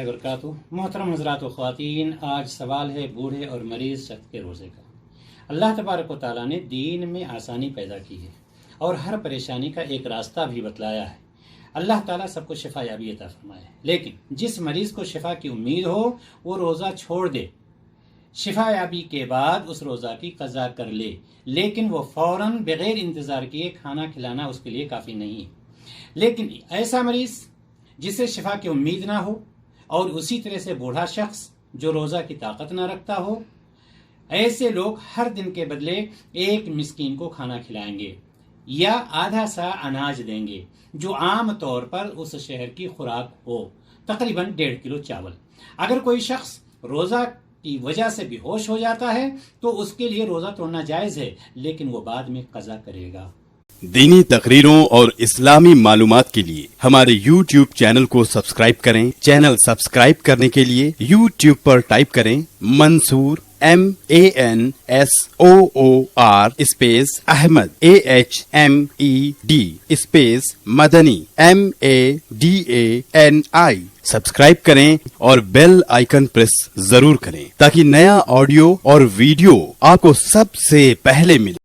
وبرکاتہ۔ محترم حضرات و خواتین، آج سوال ہے بوڑھے اور مریض شخص کے روزے کا۔ اللہ تبارک و تعالیٰ نے دین میں آسانی پیدا کی ہے اور ہر پریشانی کا ایک راستہ بھی بتلایا ہے۔ اللہ تعالیٰ سب کو شفا یابی عطا فرمائے، لیکن جس مریض کو شفا کی امید ہو وہ روزہ چھوڑ دے، شفا یابی کے بعد اس روزہ کی قضا کر لے، لیکن وہ فوراً بغیر انتظار کیے کھانا کھلانا اس کے لیے کافی نہیں ہے۔ لیکن ایسا مریض جسے شفا کی امید نہ ہو اور اسی طرح سے بوڑھا شخص جو روزہ کی طاقت نہ رکھتا ہو، ایسے لوگ ہر دن کے بدلے ایک مسکین کو کھانا کھلائیں گے یا آدھا سا اناج دیں گے جو عام طور پر اس شہر کی خوراک ہو، تقریباً 1.5 کلو چاول۔ اگر کوئی شخص روزہ کی وجہ سے بے ہوش ہو جاتا ہے تو اس کے لیے روزہ توڑنا جائز ہے، لیکن وہ بعد میں قضا کرے گا۔ دینی تقریروں اور اسلامی معلومات کے لیے ہمارے YouTube چینل کو سبسکرائب کریں۔ چینل سبسکرائب کرنے کے لیے YouTube پر ٹائپ کریں Mansoor MANSOOR space Ahmed AHMED space Madani MADANI۔ Subscribe کریں اور بیل آئیکن پریس ضرور کریں تاکہ نیا آڈیو اور ویڈیو آپ کو سب سے پہلے ملے۔